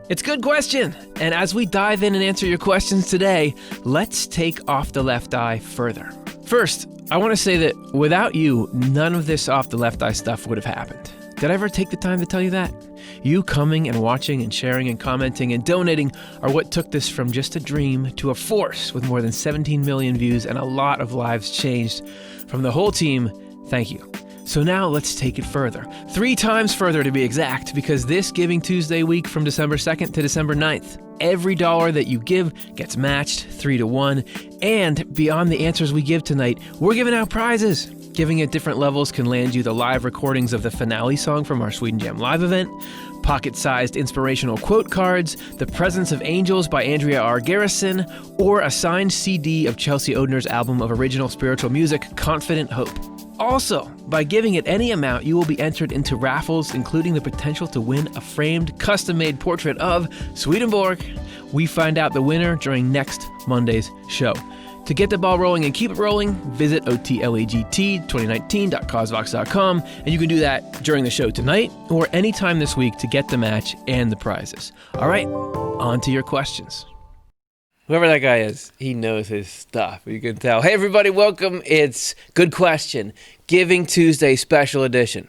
It's a good question. And as we dive in and answer your questions today, let's take Off the Left Eye further. First, I want to say that without you, none of this Off the Left Eye stuff would have happened. Did I ever take the time to tell you that? You coming and watching and sharing and commenting and donating are what took this from just a dream to a force with more than 17 million views and a lot of lives changed. From the whole team, thank you. So now let's take it further. 3 times further to be exact, because this Giving Tuesday week from December 2nd to December 9th, every dollar that you give gets matched 3-1. And beyond the answers we give tonight, we're giving out prizes. Giving at different levels can land you the live recordings of the finale song from our Sweden Jam live event, pocket-sized inspirational quote cards, The Presence of Angels by Andrea R. Garrison, or a signed CD of Chelsea Odhner's album of original spiritual music, Confident Hope. Also, by giving at any amount, you will be entered into raffles, including the potential to win a framed, custom-made portrait of Swedenborg. We find out the winner during next Monday's show. To get the ball rolling and keep it rolling, visit OTLEGT2019.cosvox.com, and you can do that during the show tonight or anytime this week to get the match and the prizes. All right, on to your questions. Whoever that guy is, he knows his stuff. You can tell. Hey, everybody, welcome. It's Good Question, Giving Tuesday special edition.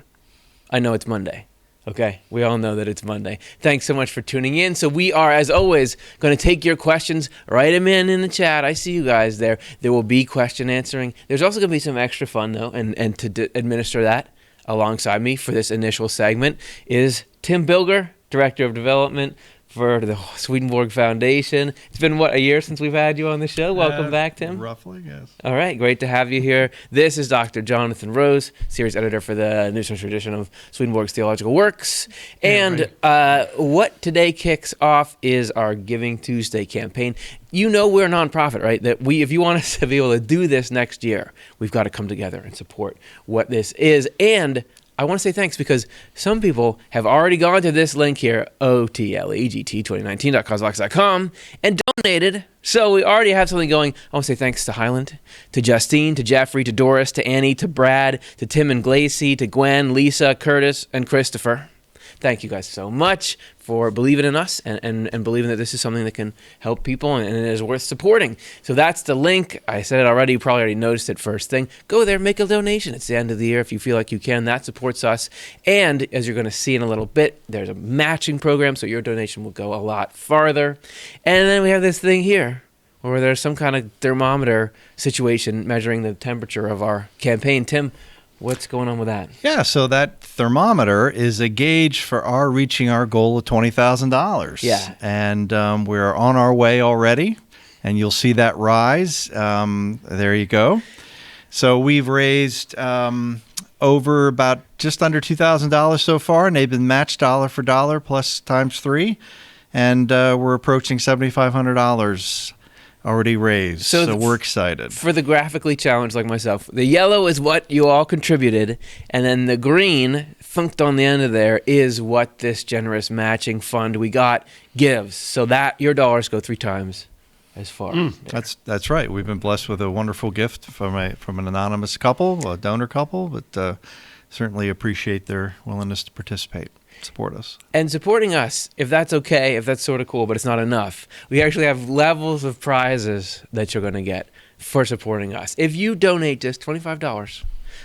I know it's Monday. Okay, we all know that it's Monday. Thanks so much for tuning in. So we are, as always, going to take your questions, write them in the chat. I see you guys there. There will be question answering. There's also going to be some extra fun, though, and to administer that alongside me for this initial segment is Tim Bilger, Director of Development for the Swedenborg Foundation. It's been, a year since we've had you on the show? Welcome back, Tim. Roughly, yes. All right, great to have you here. This is Dr. Jonathan Rose, series editor for the New Century edition of Swedenborg's Theological Works. And what today kicks off is our Giving Tuesday campaign. You know we're a nonprofit, right? That if you want us to be able to do this next year, we've got to come together and support what this is. And I want to say thanks because some people have already gone to this link here, OTLEGT2019.cosvox.com, and donated. So we already have something going. I want to say thanks to Highland, to Justine, to Jeffrey, to Doris, to Annie, to Brad, to Tim and Glacy, to Gwen, Lisa, Curtis, and Christopher. Thank you guys so much for believing in us and believing that this is something that can help people and it is worth supporting. So that's the link. I said it already. You probably already noticed it first thing. Go there, make a donation. It's the end of the year. If you feel like you can, that supports us. And as you're going to see in a little bit, there's a matching program, so your donation will go a lot farther. And then we have this thing here where there's some kind of thermometer situation measuring the temperature of our campaign. Tim, what's going on with that? Yeah, so that thermometer is a gauge for our reaching our goal of $20,000. Yeah. And we're on our way already, and you'll see that rise. There you go. So we've raised over about just under $2,000 so far, and they've been matched dollar for dollar plus times 3. And we're approaching $7,500 already raised, so we're excited. For the graphically challenged like myself, the yellow is what you all contributed, and then the green, funked on the end of there, is what this generous matching fund we got gives. So that your dollars go 3 times as far. That's right. We've been blessed with a wonderful gift from an anonymous couple, a donor couple, but certainly appreciate their willingness to participate. Support us. And supporting us, if that's okay, if that's sort of cool, but it's not enough, we actually have levels of prizes that you're going to get for supporting us. If you donate just $25,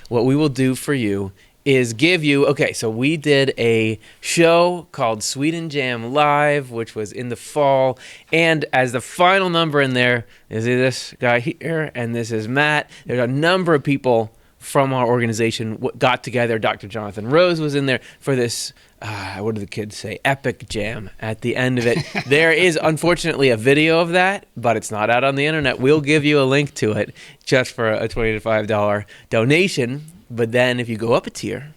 what we will do for you is give you, so we did a show called Sweden Jam Live, which was in the fall, and as the final number in there is this guy here, and this is Matt. There's a number of people from our organization got together. Dr. Jonathan Rose was in there for this, what do the kids say, epic jam at the end of it. There is, unfortunately, a video of that, but it's not out on the internet. We'll give you a link to it just for a $25 donation. But then if you go up a tier,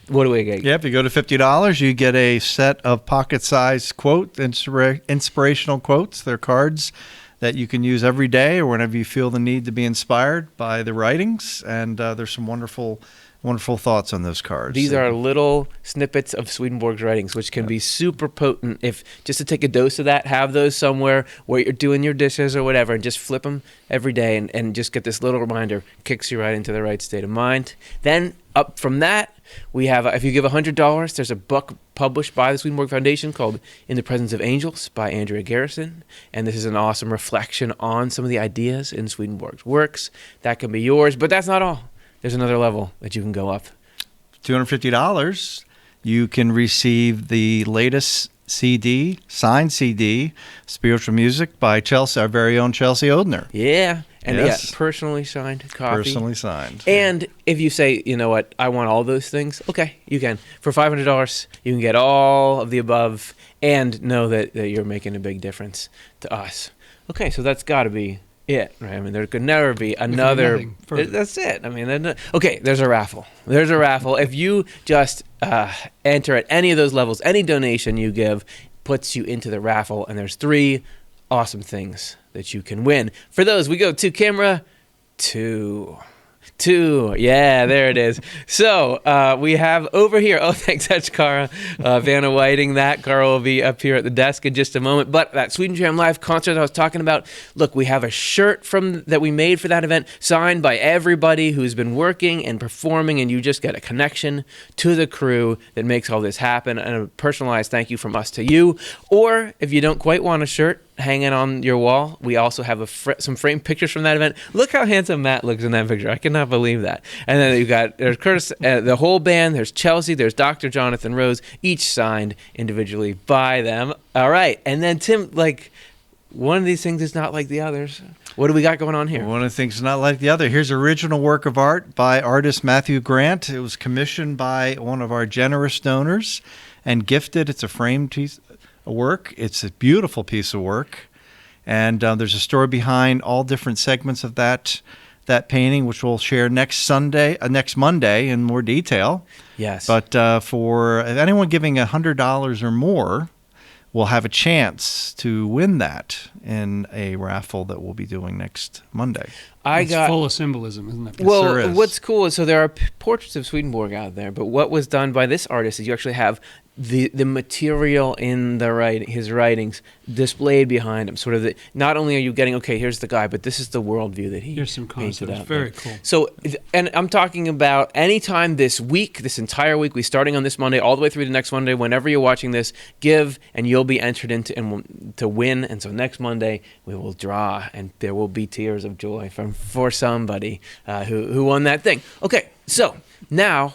what do we get? Yeah, if you go to $50, you get a set of pocket-sized inspirational quotes. They're cards that you can use every day or whenever you feel the need to be inspired by the writings. And there's some wonderful thoughts on those cards. These are little snippets of Swedenborg's writings, which can be super potent. If just to take a dose of that, have those somewhere where you're doing your dishes or whatever, and just flip them every day and just get this little reminder, kicks you right into the right state of mind. Then up from that, We have, if you give $100, there's a book published by the Swedenborg Foundation called In the Presence of Angels by Andrea Garrison. And this is an awesome reflection on some of the ideas in Swedenborg's works. That can be yours, but that's not all. There's another level that you can go up. $250, you can receive the latest CD, signed CD, Spiritual Music by Chelsea, our very own Chelsea Odhner. Yeah. And Yes. yeah, personally signed copy. Personally signed. And if you say, you know what, I want all those things, okay, you can. For $500, you can get all of the above and know that you're making a big difference to us. Okay, so that's got to be it, right? I mean, there could never be another. That's it. I mean, okay, there's a raffle. There's a raffle. If you just enter at any of those levels, any donation you give puts you into the raffle, and there's 3 awesome things that you can win. For those, we go to camera 2. Yeah, there it is. So we have over here, thanks, that's Cara Vanna Whiting. Cara will be up here at the desk in just a moment. But that Sweden Jam Live concert I was talking about, look, we have a shirt that we made for that event, signed by everybody who's been working and performing, and you just get a connection to the crew that makes all this happen, and a personalized thank you from us to you. Or if you don't quite want a shirt hanging on your wall, we also have some framed pictures from that event. Look how handsome Matt looks in that picture. I cannot believe that. And then there's Curtis, the whole band, there's Chelsea, there's Dr. Jonathan Rose, each signed individually by them. All right. And then Tim, one of these things is not like the others. What do we got going on here? One of the things is not like the other. Here's original work of art by artist Matthew Grant. It was commissioned by one of our generous donors and gifted. It's a framed piece of work. It's a beautiful piece of work. And there's a story behind all different segments of that painting, which we'll share next Monday in more detail. Yes. But for anyone giving $100 or more, will have a chance to win that in a raffle that we'll be doing next Monday. It's full of symbolism, isn't it? Well, what's cool is, so there are portraits of Swedenborg out there, but what was done by this artist is you actually have the material in his writings displayed behind him. Sort of not only are you getting, okay, here's the guy, but this is the worldview that he Here's some painted concepts. out Very there. cool. So, and I'm talking about anytime this week, this entire week, we starting on this Monday all the way through to next Monday. Whenever you're watching this, give, and you'll be entered into to win. And so next Monday we will draw, and there will be tears of joy for somebody who won that thing. Okay, so now,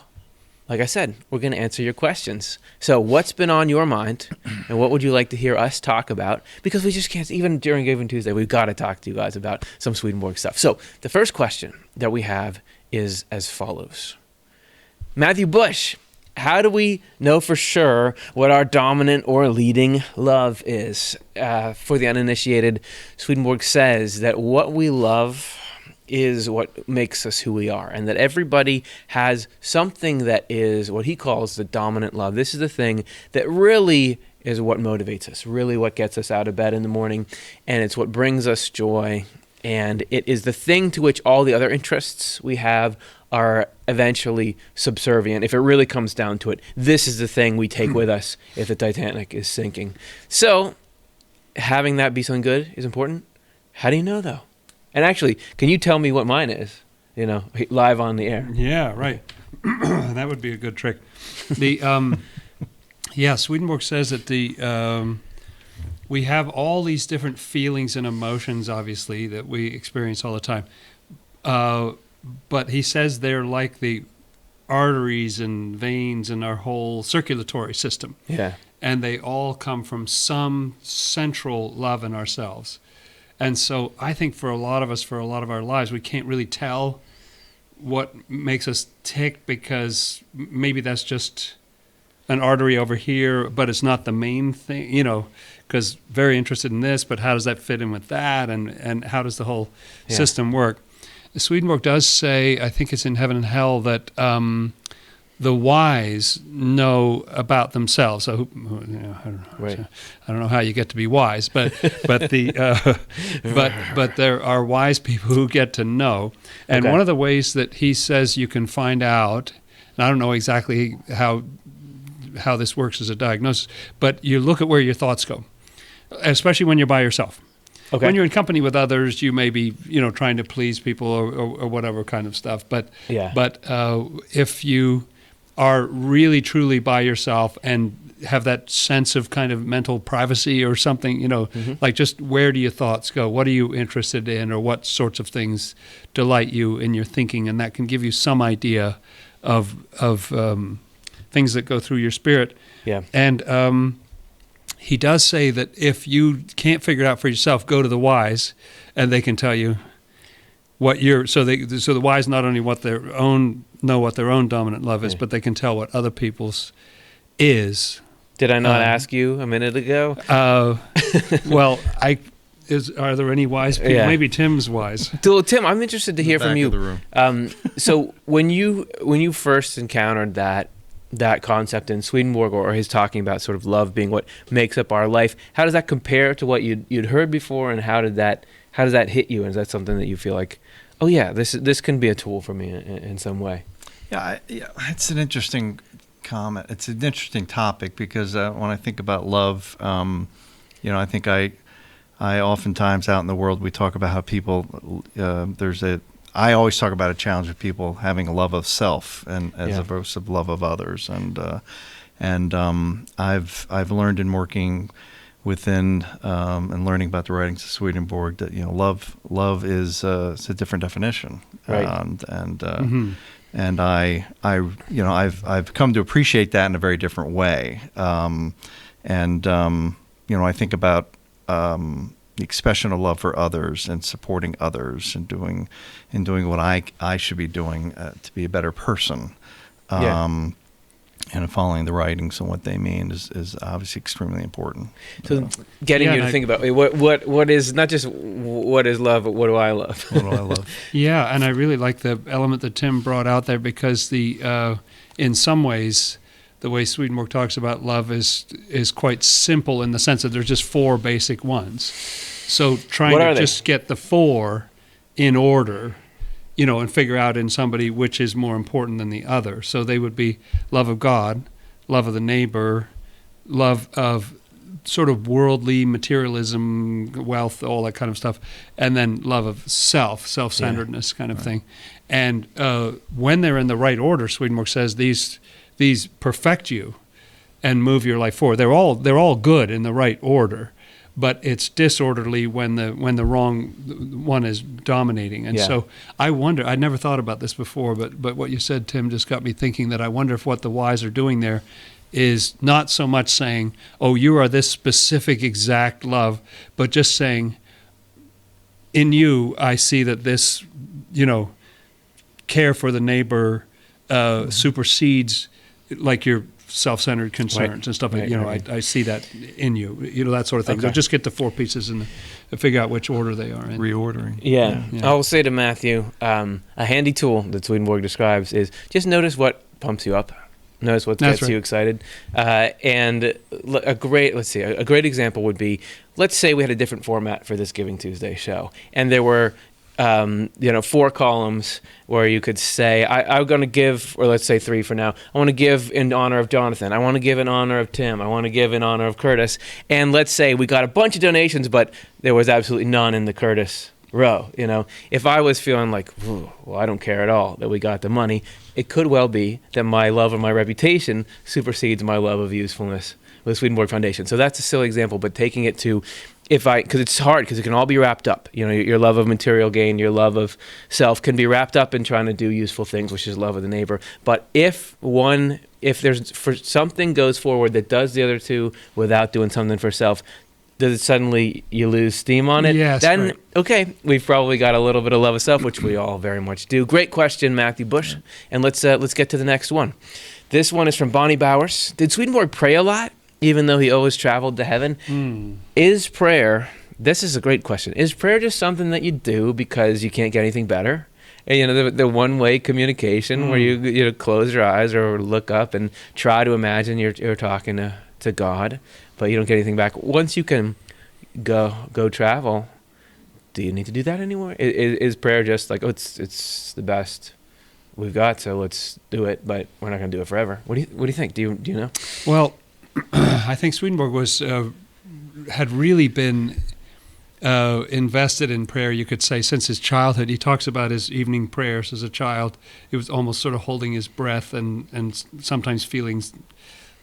like I said, we're going to answer your questions. So what's been on your mind, and what would you like to hear us talk about? Because we just can't, even during Giving Tuesday, we've got to talk to you guys about some Swedenborg stuff. So the first question that we have is as follows. Matthew Bush, how do we know for sure what our dominant or leading love is? For the uninitiated, Swedenborg says that what we love is what makes us who we are, and that everybody has something that is what he calls the dominant love. This is the thing that really is what motivates us, really what gets us out of bed in the morning, and it's what brings us joy, and it is the thing to which all the other interests we have are eventually subservient. If it really comes down to it, this is the thing we take with us if the Titanic is sinking. So having that be something good is important. How do you know, though? And actually, can you tell me what mine is? Live on the air. Yeah, right. That would be a good trick. Swedenborg says that we have all these different feelings and emotions, obviously, that we experience all the time. But he says they're like the arteries and veins in our whole circulatory system. Yeah. And they all come from some central love in ourselves. And so I think for a lot of us, for a lot of our lives, we can't really tell what makes us tick, because maybe that's just an artery over here, but it's not the main thing, because very interested in this, but how does that fit in with that, and how does the whole system work? Swedenborg does say, I think it's in Heaven and Hell, that the wise know about themselves. So, I don't know how you get to be wise, but there are wise people who get to know. And one of the ways that he says you can find out, and I don't know exactly how this works as a diagnosis, but you look at where your thoughts go, especially when you're by yourself. Okay. When you're in company with others, you may be, trying to please people or whatever kind of stuff. But if you are really truly by yourself and have that sense of kind of mental privacy or something, like just where do your thoughts go? What are you interested in, or what sorts of things delight you in your thinking? And that can give you some idea of things that go through your spirit. Yeah. And he does say that if you can't figure it out for yourself, go to the wise, and they can tell you what so the wise not only know what their own dominant love is, but they can tell what other people's is. Did I not ask you a minute ago? Well, are there any wise people? Yeah. Maybe Tim's wise. Tim, I'm interested to hear from you. Back of the room. So when you first encountered that concept in Swedenborg, or his talking about sort of love being what makes up our life, how does that compare to what you'd heard before, and how does that hit you? Is that something that you feel like, oh yeah, this can be a tool for me in some way? Yeah, it's an interesting comment. It's an interesting topic because when I think about love, I think I oftentimes out in the world we talk about how people I always talk about a challenge of people having a love of self and as opposed to love of others, and I've learned in working within and learning about the writings of Swedenborg that love is it's a different definition, right. And I've come to appreciate that in a very different way. I think about the expression of love for others and supporting others and doing what I should be doing to be a better person. And following the writings and what they mean is obviously extremely important. So getting you to think about what is not just what is love, but what do I love? What do I love? Yeah, and I really like the element that Tim brought out there, because in some ways, the way Swedenborg talks about love is quite simple in the sense that there's just 4 basic ones. So trying to just get the 4 in order, and figure out in somebody which is more important than the other. So they would be love of God, love of the neighbor, love of sort of worldly materialism, wealth, all that kind of stuff, and then love of self-centeredness kind of thing. And when they're in the right order, Swedenborg says these perfect you and move your life forward. They're all good in the right order, but it's disorderly when the wrong one is dominating. And so I wonder, I'd never thought about this before, but what you said, Tim, just got me thinking that I wonder if what the wise are doing there is not so much saying, oh, you are this specific exact love, but just saying, in you, I see that this, care for the neighbor supersedes like your self-centered concerns and stuff like I see that in you, that sort of thing. Okay. So just get the 4 pieces and figure out which order they are in. Reordering. Yeah. I'll say to Matthew, a handy tool that Swedenborg describes is just notice what pumps you up. Notice what gets you excited. And a great example would be, let's say we had a different format for this Giving Tuesday show, and there were 4 columns where you could say, I'm going to give, or let's say 3 for now. I want to give in honor of Jonathan. I want to give in honor of Tim. I want to give in honor of Curtis. And let's say we got a bunch of donations, but there was absolutely none in the Curtis row. If I was feeling like, well, I don't care at all that we got the money, it could well be that my love of my reputation supersedes my love of usefulness with the Swedenborg Foundation. So that's a silly example, but taking it to, because it's hard, because it can all be wrapped up. Your love of material gain, your love of self can be wrapped up in trying to do useful things, which is love of the neighbor. But if something goes forward that does the other 2 without doing something for self, does it suddenly you lose steam on it? Yes. Then, okay, we've probably got a little bit of love of self, which we all very much do. Great question, Matthew Bush. And let's get to the next one. This one is from Bonnie Bowers. Did Swedenborg pray a lot, even though he always traveled to heaven? Is prayer, this is a great question, is prayer just something that you do because you can't get anything better? And, the one-way communication where you close your eyes or look up and try to imagine you're talking to God, but you don't get anything back. Once you can go travel, do you need to do that anymore? Is prayer just like, it's the best we've got, so let's do it, but we're not going to do it forever? What do you think? Do you know? Well, I think Swedenborg had really been invested in prayer, you could say, since his childhood. He talks about his evening prayers as a child. He was almost sort of holding his breath and sometimes feeling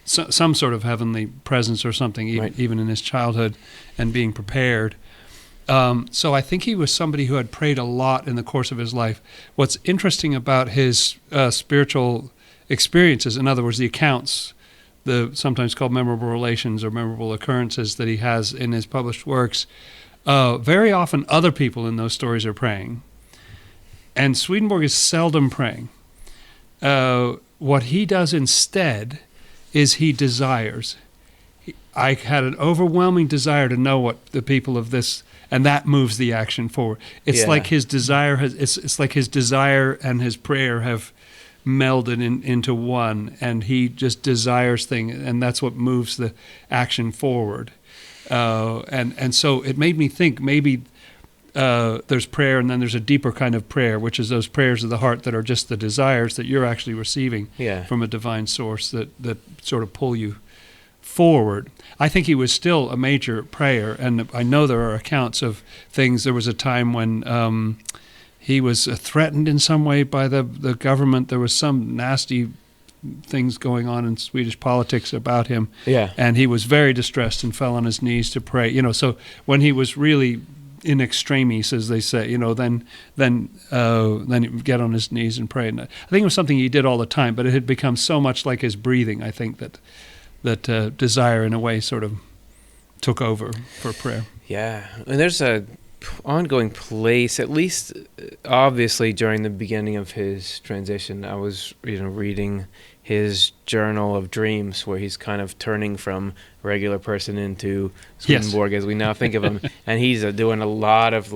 some sort of heavenly presence or something, even in his childhood, and being prepared. So I think he was somebody who had prayed a lot in the course of his life. What's interesting about his spiritual experiences, in other words, the accounts, the sometimes called memorable relations or memorable occurrences that he has in his published works, very often other people in those stories are praying. And Swedenborg is seldom praying. What he does instead is he desires. I had an overwhelming desire to know what the people of this, and that moves the action forward. It's like his desire it's like his desire and his prayer have melded into one, and he just desires things, and that's what moves the action forward. And so it made me think maybe there's prayer, and then there's a deeper kind of prayer, which is those prayers of the heart that are just the desires that you're actually receiving from a divine source that sort of pull you forward. I think he was still a major prayer, and I know there are accounts of things. There was a time when he was threatened in some way by the government. There was some nasty things going on in Swedish politics about him, and he was very distressed and fell on his knees to pray. So when he was really in extremis, as they say, then he would get on his knees and pray. And I think it was something he did all the time, but it had become so much like his breathing, I think, that desire in a way sort of took over for prayer. Yeah, and there's a ongoing place, at least obviously during the beginning of his transition. I was reading his journal of dreams, where he's kind of turning from regular person into Swedenborg as we now think of him, and he's doing a lot of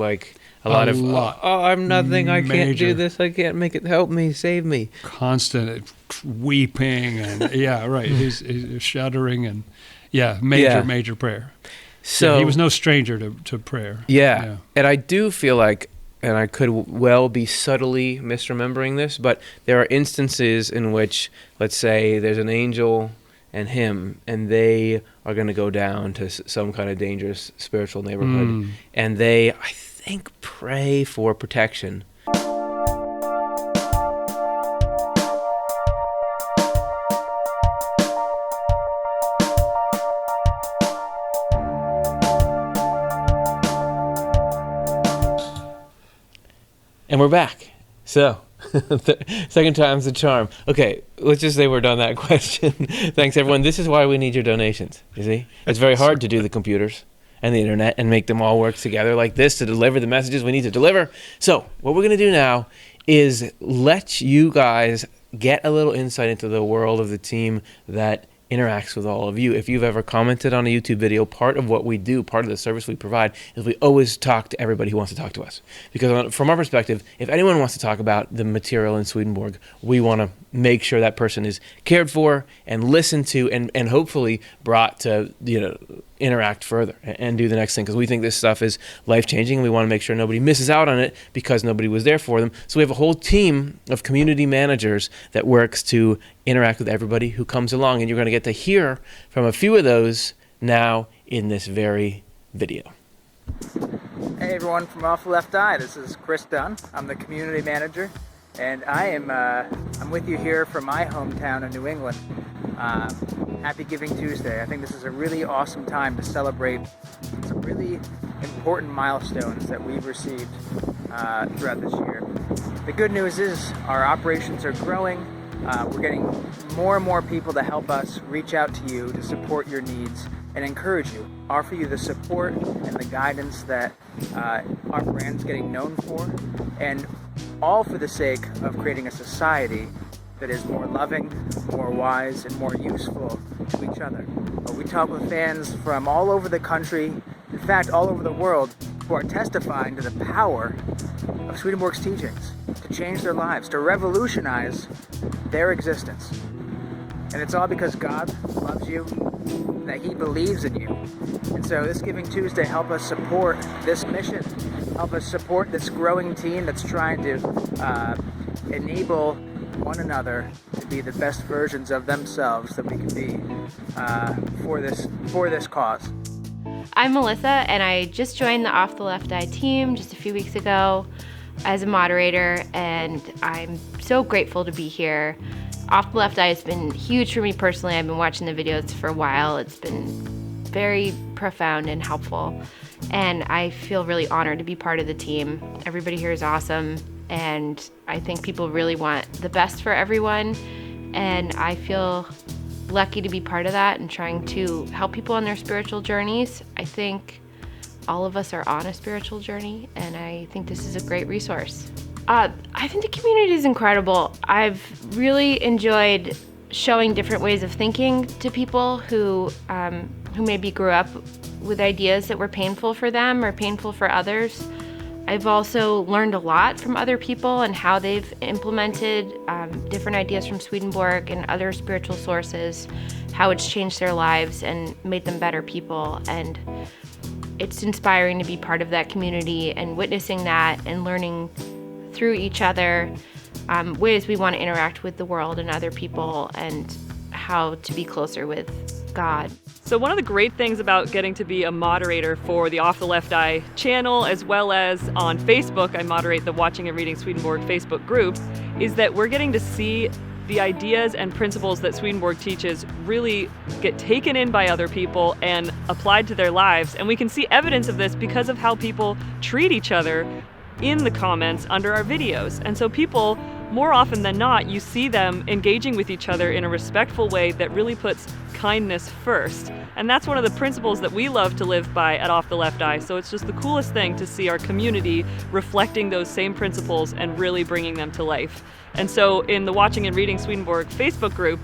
I'm nothing, I can't do this, I can't make it, help me, save me, constant weeping and he's shuddering and major prayer. So he was no stranger to prayer. And I do feel like, and I could well be subtly misremembering this, but there are instances in which, let's say, there's an angel and him, and they are going to go down to some kind of dangerous spiritual neighborhood, and they, I think, pray for protection. And we're back. So, second time's the charm. Okay, let's just say we're done that question. Thanks, everyone. This is why we need your donations, you see? It's very hard to do the computers and the internet and make them all work together like this to deliver the messages we need to deliver. So, what we're going to do now is let you guys get a little insight into the world of the team that interacts with all of you. If you've ever commented on a YouTube video, part of what we do, part of the service we provide, is we always talk to everybody who wants to talk to us. Because from our perspective, if anyone wants to talk about the material in Swedenborg, we want to make sure that person is cared for and listened to and hopefully brought to interact further and do the next thing, because we think this stuff is life-changing, and we want to make sure nobody misses out on it because nobody was there for them. So we have a whole team of community managers that works to interact with everybody who comes along, and you're going to get to hear from a few of those now in this very video. Hey everyone, from Off the Left Eye, this is Chris Dunn. I'm the community manager, and I'm with you here from my hometown of New England. Happy Giving Tuesday. I think this is a really awesome time to celebrate some really important milestones that we've received throughout this year. The good news is our operations are growing. We're getting more and more people to help us reach out to you to support your needs and encourage you, offer you the support and the guidance that our brand's getting known for, and all for the sake of creating a society that is more loving, more wise, and more useful to each other. We talk with fans from all over the country, in fact all over the world, who are testifying to the power of Swedenborg's teachings to change their lives, to revolutionize their existence. And it's all because God loves you, and that He believes in you. And so this Giving Tuesday, help us support this mission, help us support this growing team that's trying to enable one another to be the best versions of themselves that we can be for this cause. I'm Melissa, and I just joined the Off the Left Eye team just a few weeks ago as a moderator, and I'm so grateful to be here. Off the Left Eye has been huge for me personally. I've been watching the videos for a while. It's been very profound and helpful, and I feel really honored to be part of the team. Everybody here is awesome, and I think people really want the best for everyone, and I feel lucky to be part of that and trying to help people on their spiritual journeys. I think all of us are on a spiritual journey, and I think this is a great resource. I think the community is incredible. I've really enjoyed showing different ways of thinking to people who maybe grew up with ideas that were painful for them or painful for others. I've also learned a lot from other people and how they've implemented different ideas from Swedenborg and other spiritual sources, how it's changed their lives and made them better people. And it's inspiring to be part of that community and witnessing that and learning through each other ways we want to interact with the world and other people and how to be closer with God. So one of the great things about getting to be a moderator for the Off the Left Eye channel, as well as on Facebook, I moderate the Watching and Reading Swedenborg Facebook group, is that we're getting to see the ideas and principles that Swedenborg teaches really get taken in by other people and applied to their lives. And we can see evidence of this because of how people treat each other in the comments under our videos. And so people, more often than not, you see them engaging with each other in a respectful way that really puts kindness first. And that's one of the principles that we love to live by at Off the Left Eye. So it's just the coolest thing to see our community reflecting those same principles and really bringing them to life. And so in the Watching and Reading Swedenborg Facebook group,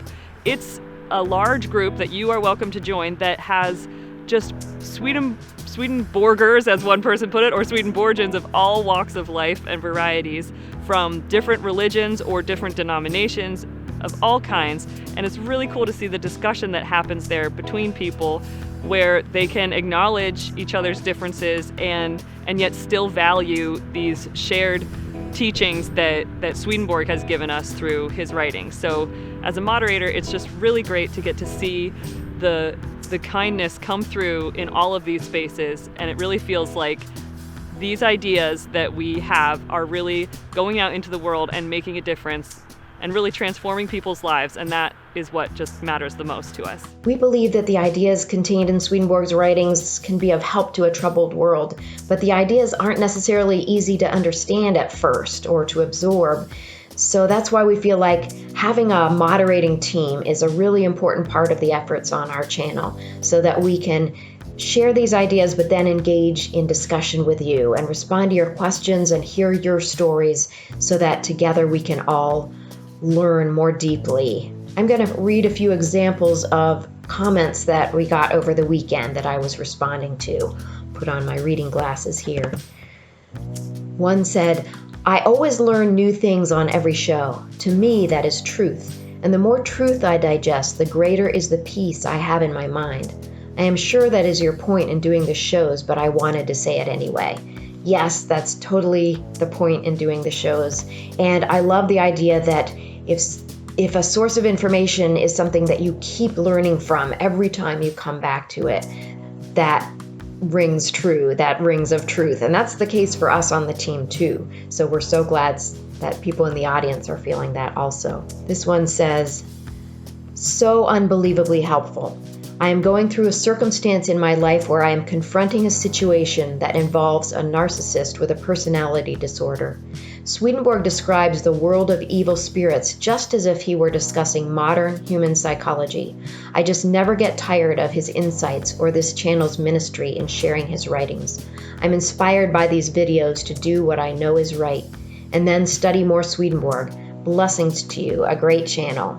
it's a large group that you are welcome to join that has just Swedenborgers, as one person put it, or Swedenborgians of all walks of life and varieties from different religions or different denominations of all kinds. And it's really cool to see the discussion that happens there between people where they can acknowledge each other's differences and yet still value these shared teachings that Swedenborg has given us through his writings. So as a moderator, it's just really great to get to see the kindness come through in all of these spaces, and it really feels like these ideas that we have are really going out into the world and making a difference and really transforming people's lives, and that is what just matters the most to us. We believe that the ideas contained in Swedenborg's writings can be of help to a troubled world, but the ideas aren't necessarily easy to understand at first or to absorb. So that's why we feel like having a moderating team is a really important part of the efforts on our channel, so that we can share these ideas but then engage in discussion with you and respond to your questions and hear your stories so that together we can all learn more deeply. I'm going to read a few examples of comments that we got over the weekend that I was responding to. Put on my reading glasses here. One said, "I always learn new things on every show. To me, that is truth. And the more truth I digest, the greater is the peace I have in my mind. I am sure that is your point in doing the shows, but I wanted to say it anyway." Yes, that's totally the point in doing the shows. And I love the idea that if a source of information is something that you keep learning from every time you come back to it, that rings true, that rings of truth. And that's the case for us on the team too. So we're so glad that people in the audience are feeling that also. This one says, "So unbelievably helpful. I am going through a circumstance in my life where I am confronting a situation that involves a narcissist with a personality disorder. Swedenborg describes the world of evil spirits just as if he were discussing modern human psychology. I just never get tired of his insights or this channel's ministry in sharing his writings. I'm inspired by these videos to do what I know is right, and then study more Swedenborg. Blessings to you, a great channel."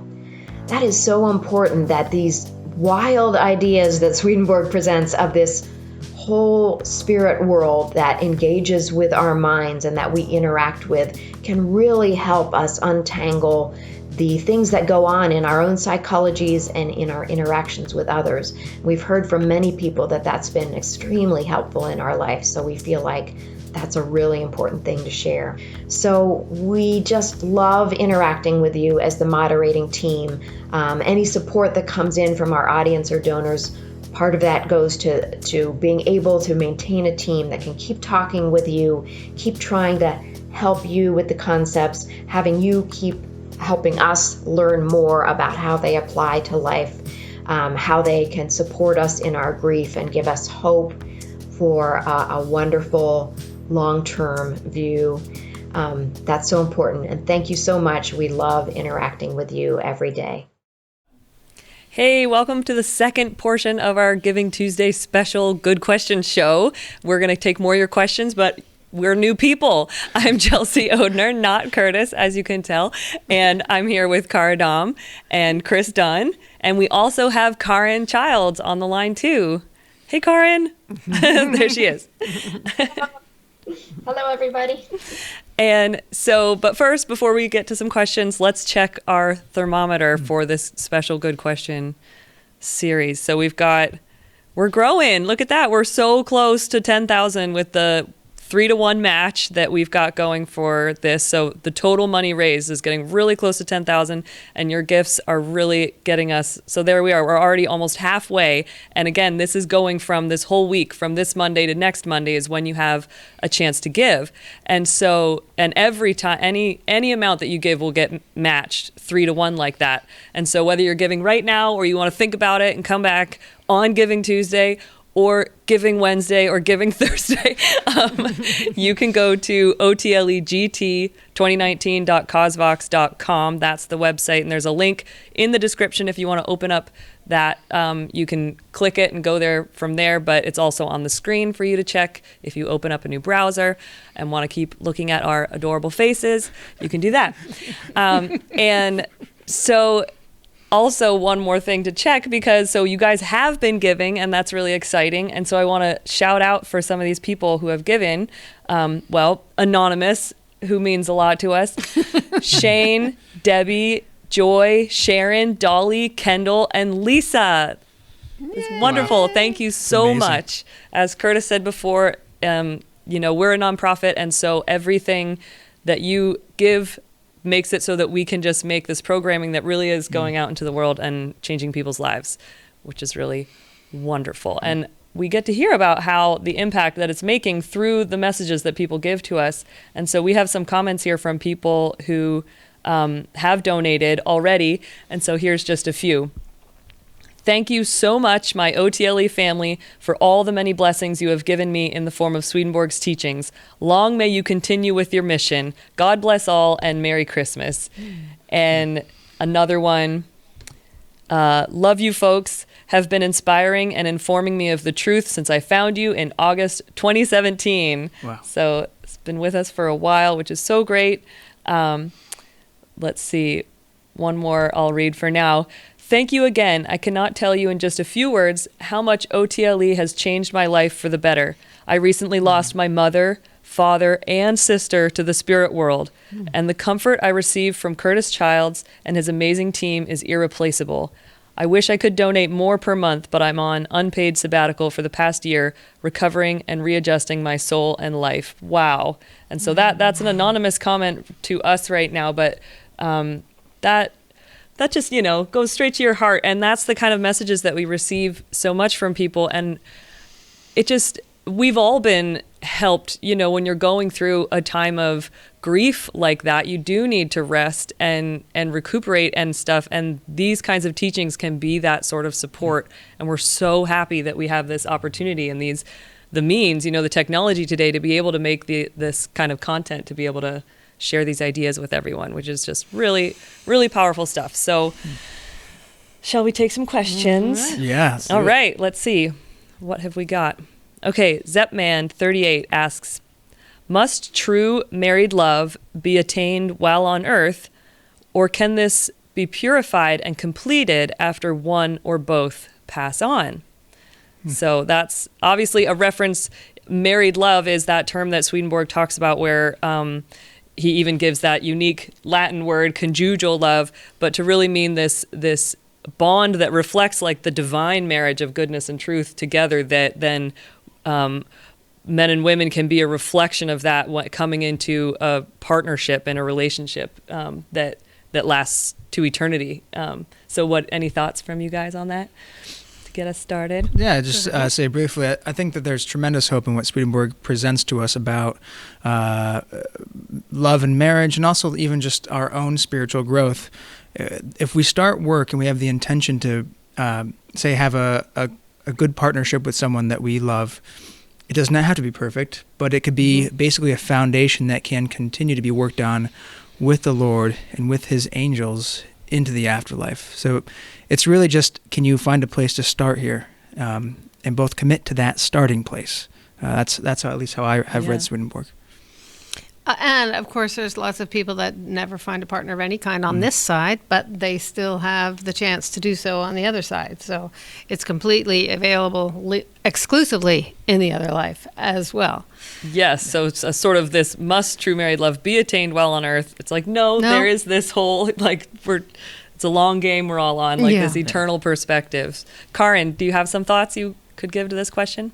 That is so important, that these wild ideas that Swedenborg presents of this whole spirit world that engages with our minds and that we interact with can really help us untangle the things that go on in our own psychologies and in our interactions with others. We've heard from many people that that's been extremely helpful in our life, so we feel like that's a really important thing to share. So we just love interacting with you as the moderating team. Any support that comes in from our audience or donors Part of that goes to being able to maintain a team that can keep talking with you, keep trying to help you with the concepts, having you keep helping us learn more about how they apply to life, how they can support us in our grief and give us hope for a wonderful long-term view. That's so important. And thank you so much. We love interacting with you every day. Hey, welcome to the second portion of our Giving Tuesday special Good Questions show. We're going to take more of your questions, but we're new people. I'm Chelsea Odhner, not Curtis, as you can tell. And I'm here with Cara Dom and Chris Dunn. And we also have Karen Childs on the line too. Hey, Karen. There she is. Hello, everybody. And so, but first, before we get to some questions, let's check our thermometer for this special Good Question series. So we're growing. Look at that. We're so close to 10,000 with the 3-to-1 match that we've got going for this. So the total money raised is getting really close to 10,000, and your gifts are really getting us. So there we are. We're already almost halfway. And again, this is going from this whole week, from this Monday to next Monday is when you have a chance to give. And so, and every time, any amount that you give will get matched 3-to-1 like that. And so whether you're giving right now or you want to think about it and come back on Giving Tuesday, or Giving Wednesday, or Giving Thursday, you can go to OTLEGT2019.causevox.com. That's the website, and there's a link in the description if you want to open up that. You can click it and go there from there, but it's also on the screen for you to check if you open up a new browser and want to keep looking at our adorable faces. You can do that. And so... Also, one more thing to check, because so you guys have been giving, and that's really exciting. And so I want to shout out for some of these people who have given. Anonymous, who means a lot to us. Shane, Debbie, Joy, Sharon, Dolly, Kendall, and Lisa. It's wonderful. Wow. Thank you so much. As Curtis said before, we're a nonprofit, and so everything that you give makes it so that we can just make this programming that really is going out into the world and changing people's lives, which is really wonderful. And we get to hear about how the impact that it's making through the messages that people give to us. And so we have some comments here from people who have donated already. And so here's just a few. Thank you so much, my OTLE family, for all the many blessings you have given me in the form of Swedenborg's teachings. Long may you continue with your mission. God bless all, and Merry Christmas. And another one, love you folks, have been inspiring and informing me of the truth since I found you in August 2017. Wow. So it's been with us for a while, which is so great. Let's see, one more I'll read for now. Thank you again. I cannot tell you in just a few words how much OTLE has changed my life for the better. I recently lost my mother, father, and sister to the spirit world, and the comfort I receive from Curtis Childs and his amazing team is irreplaceable. I wish I could donate more per month, but I'm on unpaid sabbatical for the past year, recovering and readjusting my soul and life. Wow. And so that's an anonymous comment to us right now, but that just, goes straight to your heart. And that's the kind of messages that we receive so much from people. And we've all been helped, when you're going through a time of grief like that, you do need to rest and recuperate and stuff. And these kinds of teachings can be that sort of support. And we're so happy that we have this opportunity and the means, the technology today to be able to make this kind of content, to be able to share these ideas with everyone, which is just really, really powerful stuff. So shall we take some questions? Yes. All right, let's see. What have we got? Okay, Zepman38 asks, must true married love be attained while on earth, or can this be purified and completed after one or both pass on? So that's obviously a reference. Married love is that term that Swedenborg talks about where he even gives that unique Latin word, conjugal love, but to really mean this bond that reflects like the divine marriage of goodness and truth together, that then men and women can be a reflection of that coming into a partnership and a relationship that lasts to eternity. So any thoughts from you guys on that? get us started? Yeah, just say briefly, I think that there's tremendous hope in what Swedenborg presents to us about love and marriage, and also even just our own spiritual growth. If we start work and we have the intention to, say, have a good partnership with someone that we love, it does not have to be perfect, but it could be basically a foundation that can continue to be worked on with the Lord and with his angels into the afterlife. So it's really just, can you find a place to start here, and both commit to that starting place? That's how, at least how I have read Swedenborg. And of course, there's lots of people that never find a partner of any kind on this side, but they still have the chance to do so on the other side. So it's completely available exclusively in the other life as well. Yes, so it's a sort of this must true married love be attained while on earth. It's like, no, there is this whole, like, it's a long game we're all on, like this eternal perspectives. Karin, do you have some thoughts you could give to this question?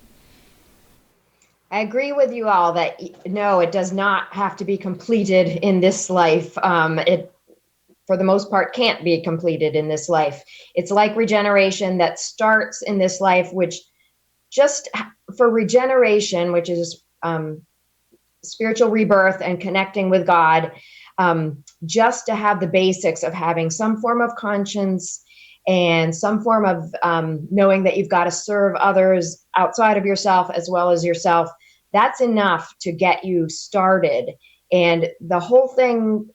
I agree with you all that no, it does not have to be completed in this life. It, for the most part, can't be completed in this life. It's like regeneration that starts in this life, which just for regeneration, which is spiritual rebirth and connecting with God, just to have the basics of having some form of conscience and some form of knowing that you've got to serve others outside of yourself as well as yourself, that's enough to get you started. And the whole thing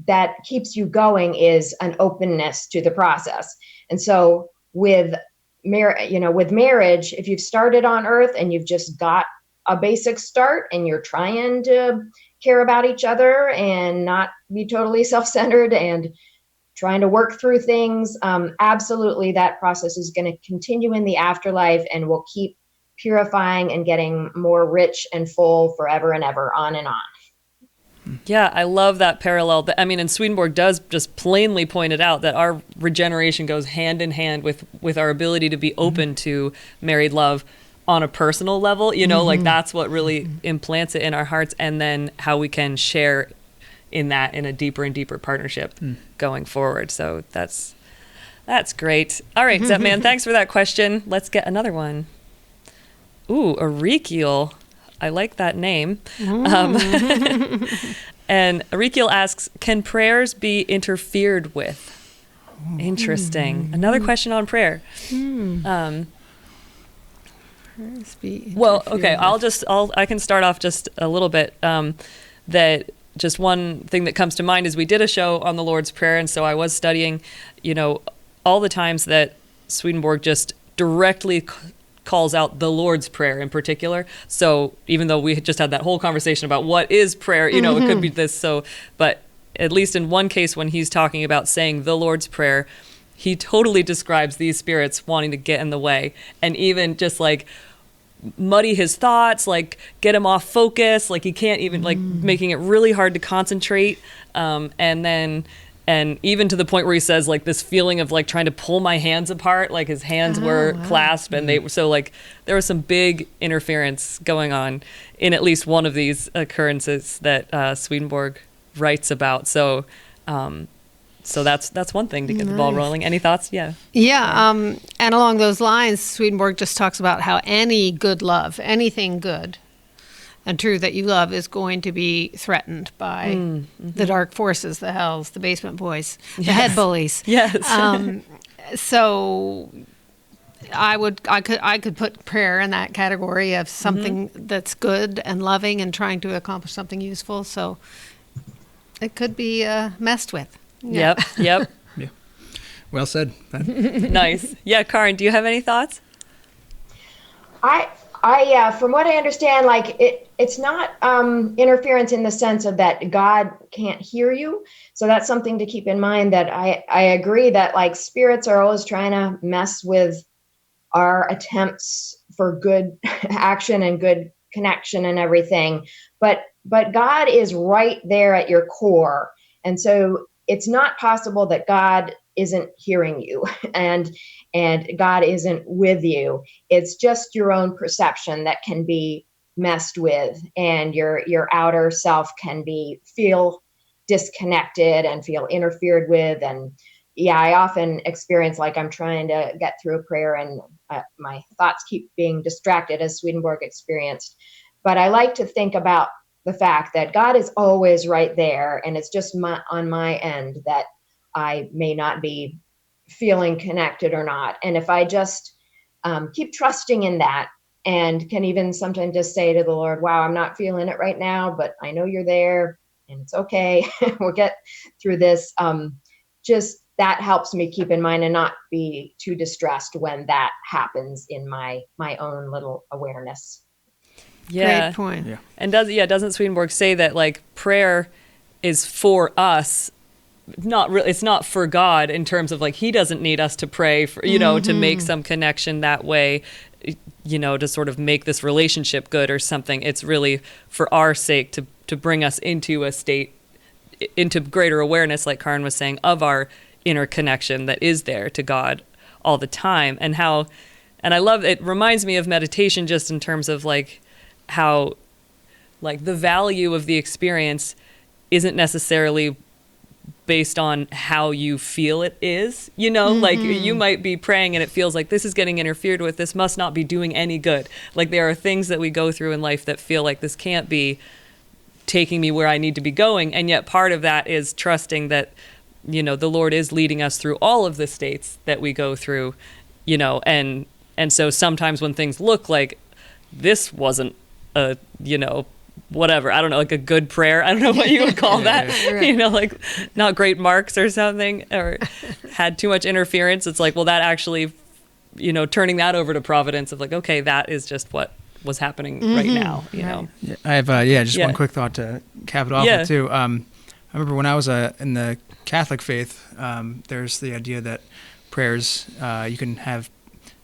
that keeps you going is an openness to the process. And so with marriage, if you've started on earth and you've just got a basic start and you're trying to care about each other and not be totally self-centered and trying to work through things, absolutely that process is going to continue in the afterlife and will keep purifying and getting more rich and full forever and ever, on and on. Yeah, I love that parallel. I mean, and Swedenborg does just plainly point it out that our regeneration goes hand in hand with our ability to be open to married love on a personal level. You know, like that's what really implants it in our hearts, and then how we can share in that in a deeper and deeper partnership going forward. So that's great. All right, Zepman, thanks for that question. Let's get another one. Ooh, Ezekiel. I like that name. And Ezekiel asks, can prayers be interfered with? Interesting. Another question on prayer. Well, okay, I can start off just a little bit. That just one thing that comes to mind is we did a show on the Lord's Prayer, and so I was studying, all the times that Swedenborg just directly calls out the Lord's Prayer in particular. So even though we had just had that whole conversation about what is prayer, it could be this. So, but at least in one case when he's talking about saying the Lord's Prayer, he totally describes these spirits wanting to get in the way and even just like muddy his thoughts, like get him off focus, like he can't even like making it really hard to concentrate. And even to the point where he says like this feeling of like trying to pull my hands apart, like his hands were clasped and they were so like there was some big interference going on in at least one of these occurrences that Swedenborg writes about. So that's one thing to get the ball rolling. Any thoughts? Yeah. Yeah. And along those lines, Swedenborg just talks about how any good love, anything good and true that you love is going to be threatened by the dark forces, the hells, the basement boys, the head bullies. Yes. So I could put prayer in that category of something that's good and loving and trying to accomplish something useful. So it could be messed with. Yeah. Yep. Yeah. Well said. Nice. Yeah, Karin, do you have any thoughts? I from what I understand, like it's not interference in the sense of that God can't hear you. So that's something to keep in mind, that I agree that like spirits are always trying to mess with our attempts for good action and good connection and everything. But God is right there at your core. And so it's not possible that God isn't hearing you and God isn't with you. It's just your own perception that can be messed with, and your outer self can feel disconnected and feel interfered with, and yeah, I often experience like I'm trying to get through a prayer and my thoughts keep being distracted, as Swedenborg experienced. But I like to think about the fact that God is always right there, and it's just on my end that I may not be feeling connected or not. And if I just keep trusting in that, and can even sometimes just say to the Lord, wow, I'm not feeling it right now, but I know you're there and it's okay. We'll get through this. Just that helps me keep in mind and not be too distressed when that happens in my own little awareness. Yeah. Great point. Yeah. And doesn't Swedenborg say that like prayer is for us, not really, it's not for God in terms of like he doesn't need us to pray for, to make some connection that way, to sort of make this relationship good or something. It's really for our sake to bring us into a state, into greater awareness, like Karin was saying, of our inner connection that is there to God all the time. And I love, it reminds me of meditation just in terms of like how like the value of the experience isn't necessarily based on how you feel it is, like you might be praying and it feels like this is getting interfered with. This must not be doing any good. Like there are things that we go through in life that feel like this can't be taking me where I need to be going. And yet part of that is trusting that, the Lord is leading us through all of the states that we go through, and so sometimes when things look like this wasn't a, whatever, I don't know, like a good prayer. I don't know what you would call that, like not great marks or something, or had too much interference. It's like, well, that actually, turning that over to providence of like, okay, that is just what was happening right now, Yeah, I have, one quick thought to cap it off with too. I remember when I was in the Catholic faith, there's the idea that prayers, you can have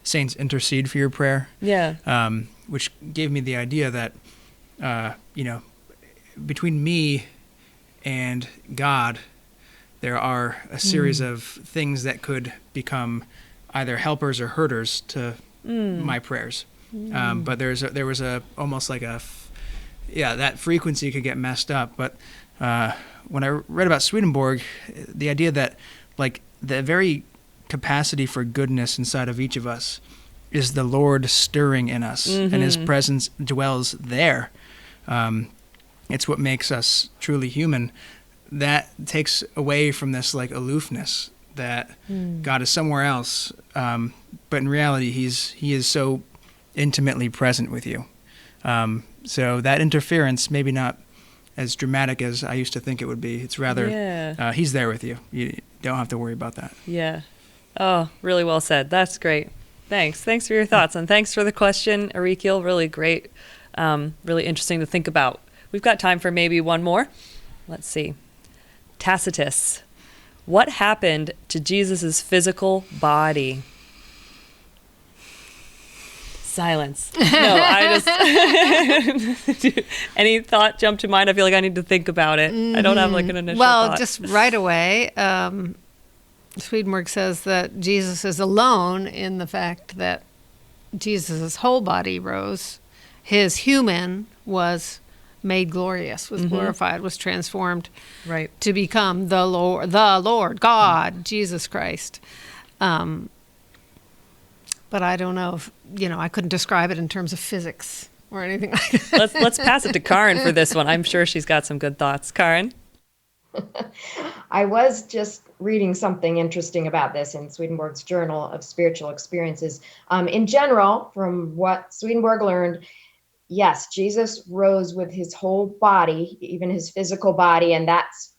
saints intercede for your prayer. Yeah. Which gave me the idea that, between me and God, there are a series of things that could become either helpers or hurters to my prayers. But there was almost like that frequency could get messed up. But when I read about Swedenborg, the idea that like the very capacity for goodness inside of each of us is the Lord stirring in us, and his presence dwells there. It's what makes us truly human. That takes away from this like aloofness that God is somewhere else. But in reality, he is so intimately present with you. So that interference, maybe not as dramatic as I used to think it would be. It's rather, he's there with you. You don't have to worry about that. Yeah. Oh, really well said. That's great. Thanks for your thoughts, and thanks for the question, Ezekiel. Really great. Really interesting to think about. We've got time for maybe one more. Let's see. Tacitus. What happened to Jesus' physical body? Silence. No, I just... Any thought jump to mind? I feel like I need to think about it. I don't have like an initial thought. Just right away, Swedenborg says that Jesus is alone in the fact that Jesus' whole body rose. His human was made glorious, was glorified, was transformed to become the Lord, God, Jesus Christ. But I don't know if, I couldn't describe it in terms of physics or anything like that. Let's pass it to Karin for this one. I'm sure she's got some good thoughts. Karin? I was just reading something interesting about this in Swedenborg's Journal of Spiritual Experiences. In general, from what Swedenborg learned, yes, Jesus rose with his whole body, even his physical body, and that's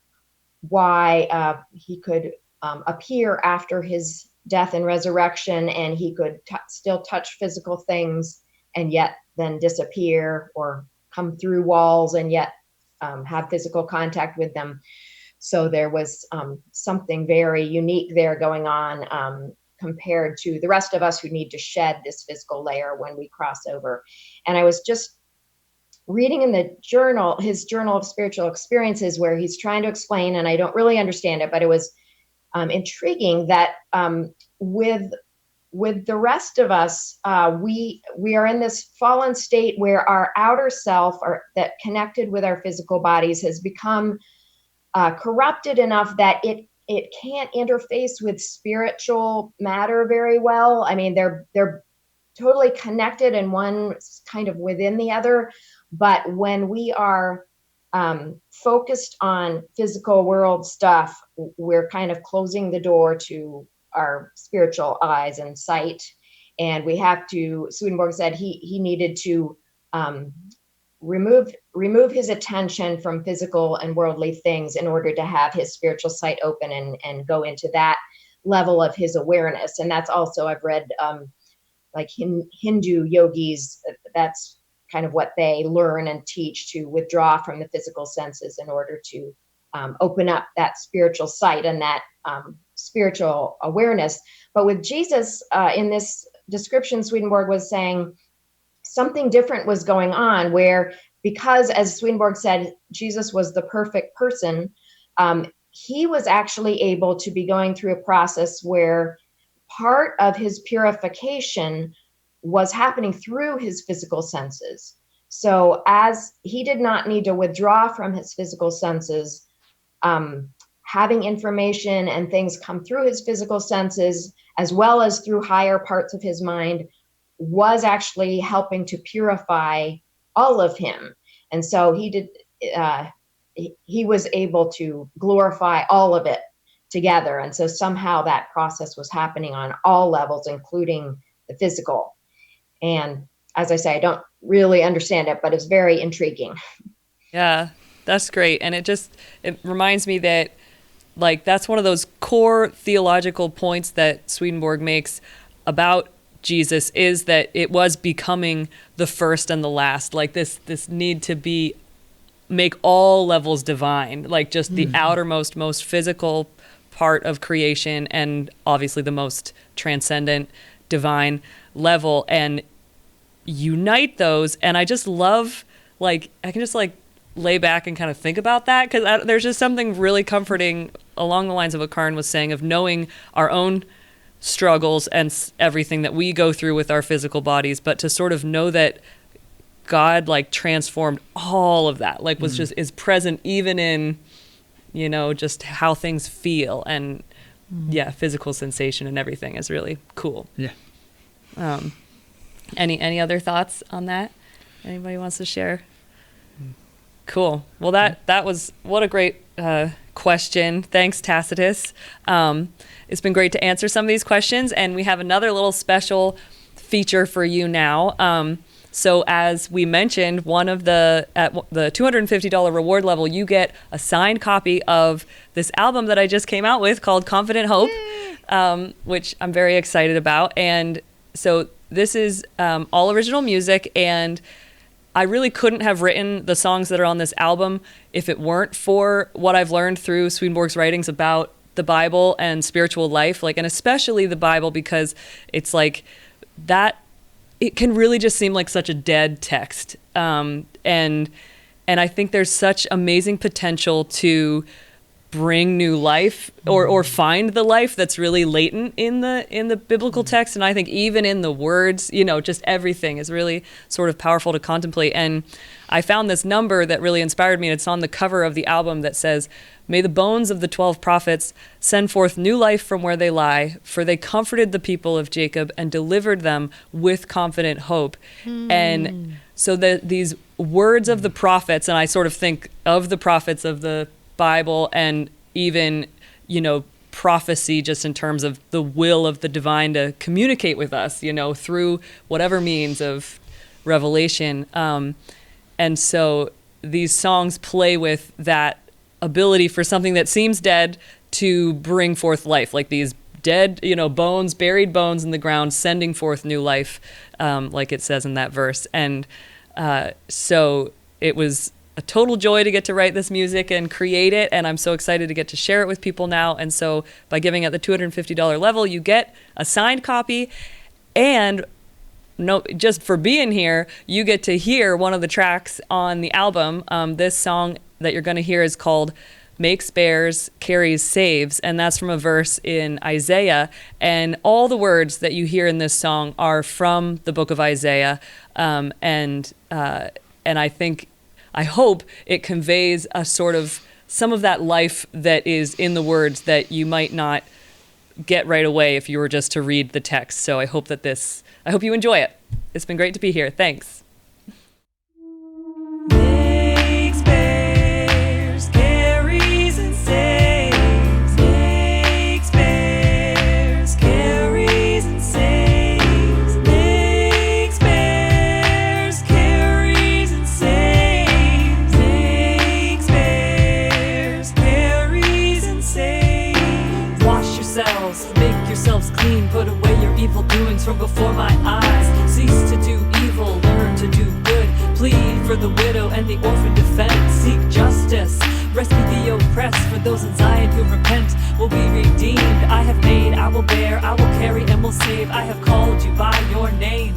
why he could appear after his death and resurrection, and he could still touch physical things and yet then disappear, or come through walls and yet have physical contact with them. So there was something very unique there going on compared to the rest of us who need to shed this physical layer when we cross over. And I was just reading in the journal, his Journal of Spiritual Experiences, where he's trying to explain, and I don't really understand it, but it was intriguing that with the rest of us, we are in this fallen state where our outer self, that connected with our physical bodies, has become corrupted enough that it can't interface with spiritual matter very well. I mean, they're totally connected and one's kind of within the other. But when we are focused on physical world stuff, we're kind of closing the door to our spiritual eyes and sight. And we have to, Swedenborg said he needed to remove his attention from physical and worldly things in order to have his spiritual sight open and go into that level of his awareness. And that's also, I've read like Hindu yogis, that's kind of what they learn and teach, to withdraw from the physical senses in order to open up that spiritual sight and that spiritual awareness. But with Jesus, in this description, Swedenborg was saying something different was going on, where, because, as Swedenborg said, Jesus was the perfect person, he was actually able to be going through a process where part of his purification was happening through his physical senses. So as he did not need to withdraw from his physical senses, having information and things come through his physical senses, as well as through higher parts of his mind, was actually helping to purify all of him. And so he was able to glorify all of it together. And so somehow that process was happening on all levels, including the physical. And as I say, I don't really understand it, but it's very intriguing. Yeah, that's great. And it reminds me that, like, that's one of those core theological points that Swedenborg makes about Jesus, is that it was becoming the first and the last, like this need to make all levels divine, like just the outermost, most physical part of creation, and obviously the most transcendent divine level, and unite those. And I just love, like, I can just like lay back and kind of think about that, because there's just something really comforting along the lines of what Karin was saying, of knowing our own struggles and everything that we go through with our physical bodies, but to sort of know that God like transformed all of that, like is present even in, just how things feel, and physical sensation and everything is really cool. Yeah. Any other thoughts on that? Anybody wants to share? Cool. Well, that was, what a great question. Thanks, Tacitus. It's been great to answer some of these questions, and we have another little special feature for you now. So as we mentioned, at the $250 reward level, you get a signed copy of this album that I just came out with called Confident Hope, which I'm very excited about. And so this is all original music, and I really couldn't have written the songs that are on this album if it weren't for what I've learned through Swedenborg's writings about the Bible and spiritual life, and especially the Bible, because it's like that, it can really just seem like such a dead text. And I think there's such amazing potential to bring new life or find the life that's really latent in the biblical text. And I think even in the words, just everything is really sort of powerful to contemplate. And I found this number that really inspired me, and it's on the cover of the album, that says, "May the bones of the 12 prophets send forth new life from where they lie, for they comforted the people of Jacob and delivered them with confident hope." And so these words of the prophets, and I sort of think of the prophets of the Bible, and even, prophecy just in terms of the will of the divine to communicate with us, through whatever means of revelation. And so these songs play with that ability for something that seems dead to bring forth life, like these dead, bones, buried bones in the ground, sending forth new life, like it says in that verse. And so it was a total joy to get to write this music and create it, and I'm so excited to get to share it with people now. And so by giving at the $250 level, you get a signed copy, and just for being here, you get to hear one of the tracks on the album. This song that you're going to hear is called "Makes Bears, Carries Saves," and that's from a verse in Isaiah. And all the words that you hear in this song are from the book of Isaiah. And I hope it conveys a sort of some of that life that is in the words that you might not get right away if you were just to read the text. So I hope you enjoy it. It's been great to be here. Thanks. Makes, bears, carries, and saves. Makes, bears, carries, and saves. Makes, bears, carries, and saves. Makes, bears, carries, and saves. Wash yourselves, make yourselves clean, put away your evil doings from before my eyes. Cease to do evil, learn to do good. Plead for the widow and the orphan, defend, seek justice, rescue the oppressed. For those in Zion who repent will be redeemed. I have made, I will bear, I will carry and will save. I have called you by your name.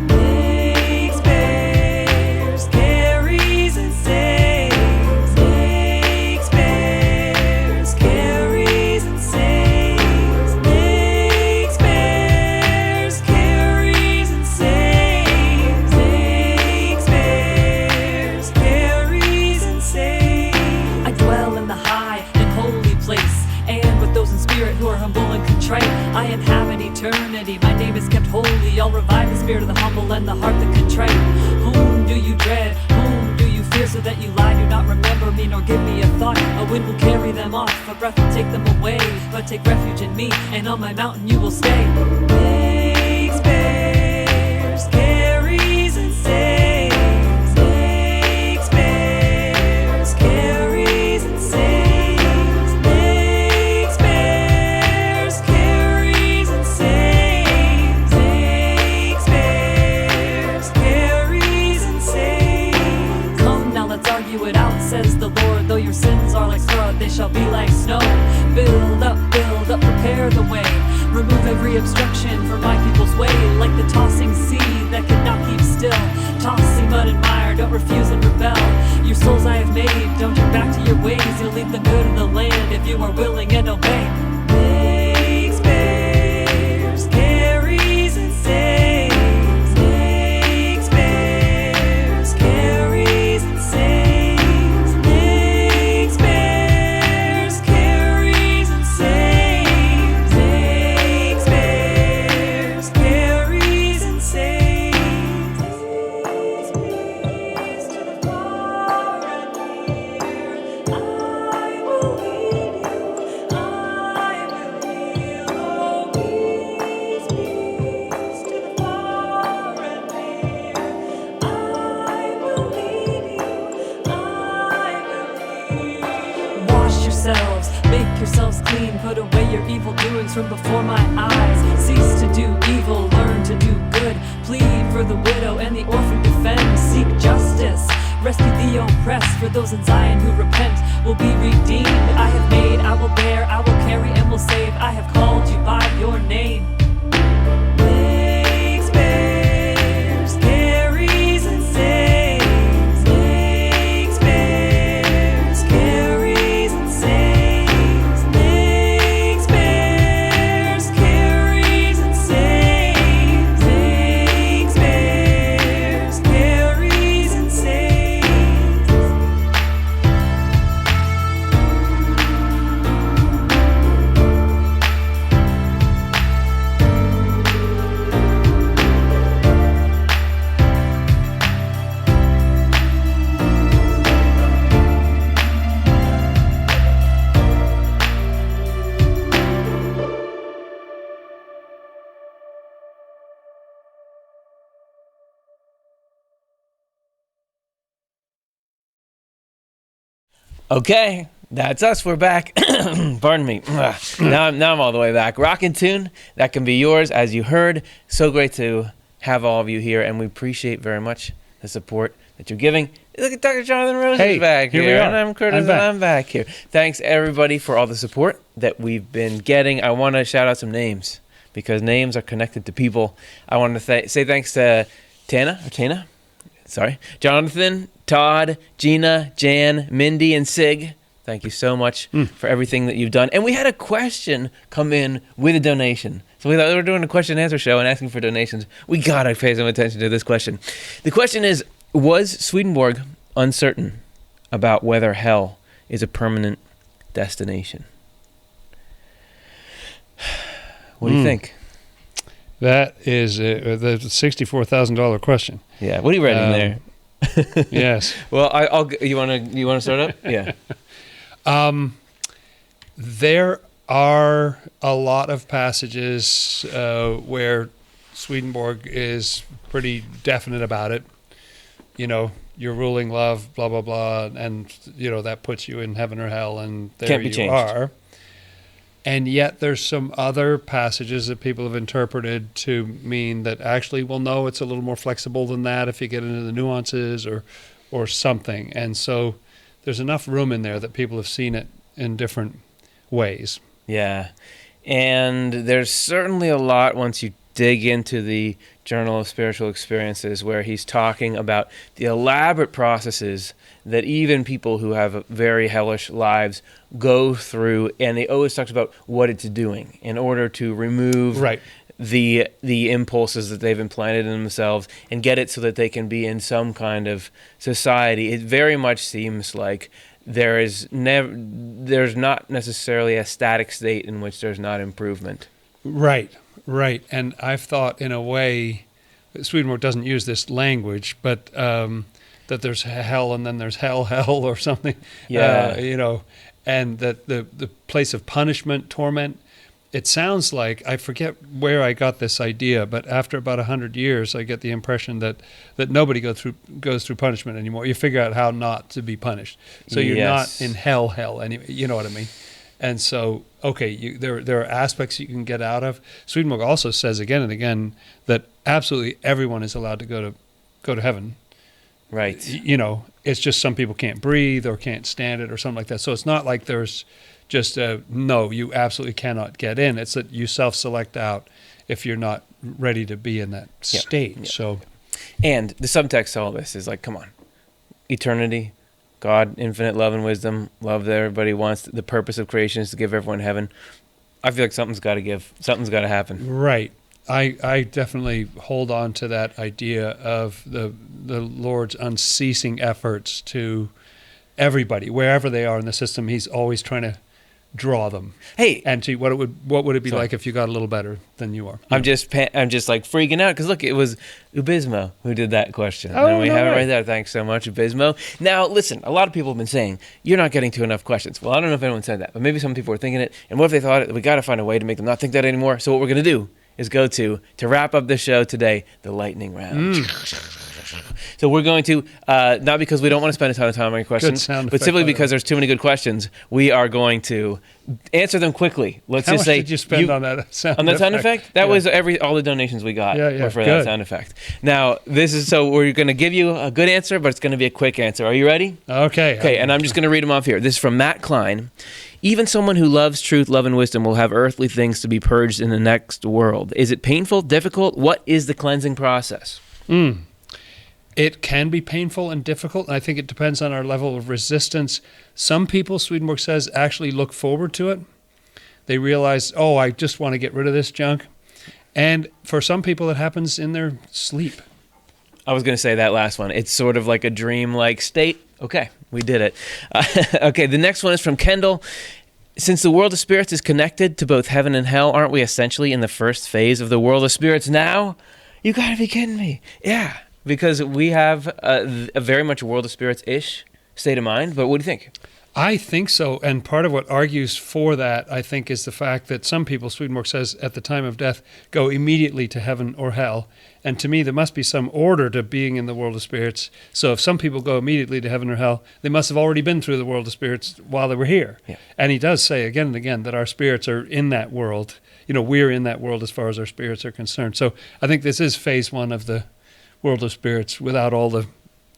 Makes, bears, carries, and saves. Makes, bears, carries, and saves. Makes, bears, carries, and saves. Makes, bears, carries, and saves. I dwell in the high and holy place, and with those in spirit who are humble and contrite. I inhabit eternity, my name is kept holy. I'll revive the spirit of the humble and the heart that contrite. Whom do you dread? Whom do you fear? So that you lie, do not remember me, nor give me a thought. A wind will carry them off, a breath will take them away. But take refuge in me, and on my mountain you will stay. Makes, bears, carries, and saves. Makes, bears, carries, and saves. Makes, bears, carries, and saves. Makes, bears, carries, and saves. Come now, let's argue it out, says the Lord. Though your sins are like scarlet, they shall be like snow. Build up, prepare the way. Remove every obstruction from my people's way. Like the tossing sea that cannot keep still, tossing mud and mire, don't refuse and rebel. Your souls I have made, don't turn back to your ways. You'll leave the good of the land if you are willing and obey. Makes, bears, carries, and saves. Makes, bears, carries, and saves. Makes, bears, carries, and saves. Makes, bears, carries, and saves. Peace to the far and near. I will lead you. I will heal. Oh, peace, peace to the far and near. I will lead you. I will heal. Wash yourselves, make yourselves clean, put away your evil doings from before my eyes. Cease to do evil, learn to do good. Plead for the widow and the orphan, defend, seek justice, rescue the oppressed. For those in Zion who repent will be redeemed. I have made, I will bear, I will carry and will save. I have called you by your name. Makes, bears, carries, and saves. Makes, bears, carries, and saves. Makes, bears, carries, and saves. Makes, bears, carries, and saves. Okay, that's us. We're back. Pardon me. Now I'm all the way back. Rockin' tune. That can be yours, as you heard. So great to have all of you here, and we appreciate very much the support that you're giving. Look at Dr. Jonathan Rose is back here. We are. And I'm Curtis, and I'm back here. Thanks, everybody, for all the support that we've been getting. I want to shout out some names, because names are connected to people. I want to say thanks to Tana, Jonathan, Todd, Gina, Jan, Mindy, and Sig. Thank you so much for everything that you've done. And we had a question come in with a donation. So we thought we were doing a question and answer show and asking for donations. We got to pay some attention to this question. The question is, was Swedenborg uncertain about whether hell is a permanent destination? What do you think? That is the $64,000 question. Yeah. What are you writing there? Yes. Well, I'll. You want to start up? Yeah. There are a lot of passages where Swedenborg is pretty definite about it. You know, you're ruling love, blah, blah, blah, and, you know, that puts you in heaven or hell, and there Can't be you changed. are. And yet there's some other passages that people have interpreted to mean that actually, well, no, it's a little more flexible than that if you get into the nuances or something. And so there's enough room in there that people have seen it in different ways. Yeah. And there's certainly a lot once you dig into the Journal of Spiritual Experiences where he's talking about the elaborate processes that even people who have very hellish lives go through, and he always talks about what it's doing in order to remove the impulses that they've implanted in themselves and get it so that they can be in some kind of society. It very much seems like there's not necessarily a static state in which there's not improvement. Right. And I've thought in a way, Swedenborg doesn't use this language, but that there's hell and then there's hell or something. Yeah. You know, and that the place of punishment, torment, it sounds like, I forget where I got this idea, but after about 100 years, I get the impression that nobody goes through punishment anymore. You figure out how not to be punished. So you're not in hell anyway. You know what I mean? And so, okay, there are aspects you can get out of. Swedenborg also says again and again that absolutely everyone is allowed to go to heaven. Right. You know, it's just some people can't breathe or can't stand it or something like that. So it's not like there's just no, you absolutely cannot get in. It's that you self-select out if you're not ready to be in that state. Yeah. So, and the subtext to all this is like, come on, eternity. God, infinite love and wisdom, love that everybody wants. The purpose of creation is to give everyone heaven. I feel like something's got to give. Something's got to happen. Right. I definitely hold on to that idea of the Lord's unceasing efforts to everybody, wherever they are in the system. He's always trying to draw them. Hey, and to what would it be like if you got a little better than you are? I'm just like freaking out because look, it was Ubismo who did that question. Oh, and we no have it way. right there. Thanks so much, Ubismo. Now, listen, a lot of people have been saying you're not getting to enough questions. Well, I don't know if anyone said that, but maybe some people were thinking it. And what if they thought it? We got to find a way to make them not think that anymore. So what we're going to do is go to wrap up the show today, the lightning round. So we're going to, not because we don't want to spend a ton of time on your questions, but simply because there's too many good questions, we are going to answer them quickly. Let's How just much say did you spend on that sound on that sound effect? That Yeah. was all the donations we got were for good. that sound effect. Now, we're going to give you a good answer, but it's going to be a quick answer. Are you ready? Okay. Okay, and I'm just going to read them off here. This is from Matt Klein. Even someone who loves truth, love, and wisdom will have earthly things to be purged in the next world. Is it painful, difficult? What is the cleansing process? It can be painful and difficult, and I think it depends on our level of resistance. Some people, Swedenborg says, actually look forward to it. They realize, oh, I just want to get rid of this junk. And for some people, it happens in their sleep. I was going to say that last one. It's sort of like a dream-like state. Okay, we did it. Okay, the next one is from Kendall. Since the world of spirits is connected to both heaven and hell, aren't we essentially in the first phase of the world of spirits now? You got to be kidding me. Yeah, because we have a very much world of spirits-ish state of mind. But what do you think? I think so, and part of what argues for that, I think, is the fact that some people, Swedenborg says, at the time of death, go immediately to heaven or hell. And to me, there must be some order to being in the world of spirits. So if some people go immediately to heaven or hell, they must have already been through the world of spirits while they were here. Yeah. And he does say again and again that our spirits are in that world. You know, we're in that world as far as our spirits are concerned. So I think this is phase one of the world of spirits without all the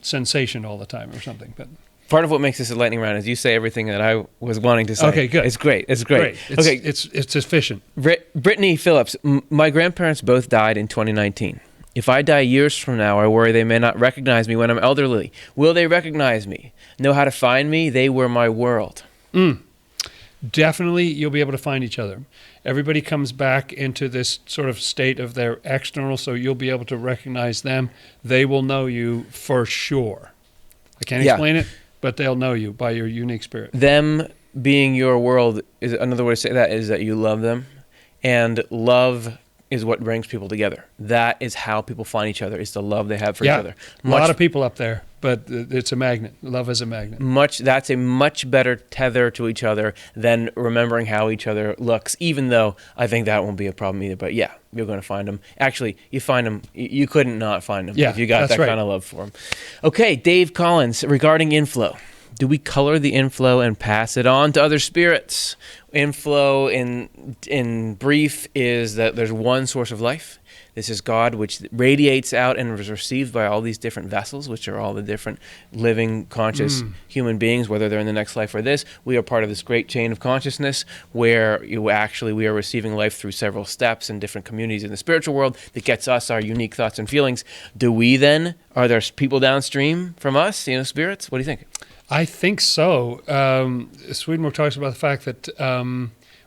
sensation all the time or something. But part of what makes this a lightning round is you say everything that I was wanting to say. Okay, good. It's great. It's great. Okay, it's efficient. Brittany Phillips, my grandparents both died in 2019. If I die years from now, I worry they may not recognize me when I'm elderly. Will they recognize me? Know how to find me? They were my world. Definitely, you'll be able to find each other. Everybody comes back into this sort of state of their external, so you'll be able to recognize them. They will know you for sure. I can't explain it. but they'll know you by your unique spirit. Them being your world is another way to say that is that you love them, and love is what brings people together. That is how people find each other. It's the love they have for each other. A lot of people up there, but it's a magnet. Love is a magnet. That's a much better tether to each other than remembering how each other looks, even though I think that won't be a problem either. But yeah, you're going to find them. Actually, you find them. You couldn't not find them if you got that kind of love for them. Okay, Dave Collins, regarding inflow. Do we color the inflow and pass it on to other spirits? Inflow, in brief, is that there's one source of life. This is God, which radiates out and is received by all these different vessels, which are all the different living, conscious human beings, whether they're in the next life or this. We are part of this great chain of consciousness where we are receiving life through several steps in different communities in the spiritual world that gets us our unique thoughts and feelings. Are there people downstream from us, spirits? What do you think? I think so. Swedenborg talks about the fact that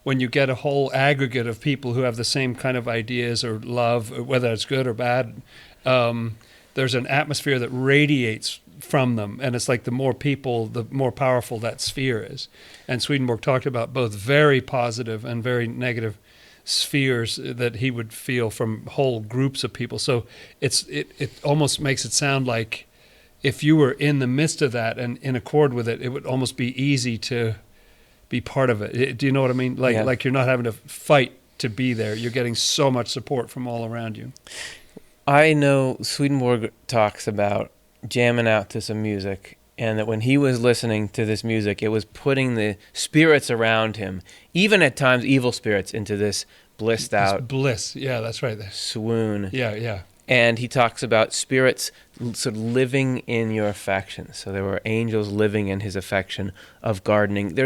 when you get a whole aggregate of people who have the same kind of ideas or love, whether it's good or bad, there's an atmosphere that radiates from them. And it's like the more people, the more powerful that sphere is. And Swedenborg talked about both very positive and very negative spheres that he would feel from whole groups of people. So it almost makes it sound like if you were in the midst of that and in accord with it, it would almost be easy to be part of it. Do you know what I mean? Like you're not having to fight to be there. You're getting so much support from all around you. I know Swedenborg talks about jamming out to some music, and that when he was listening to this music, it was putting the spirits around him, even at times evil spirits, into this blissed out bliss. Yeah, that's right. Swoon. Yeah. And he talks about spirits sort of living in your affection. So there were angels living in his affection of gardening.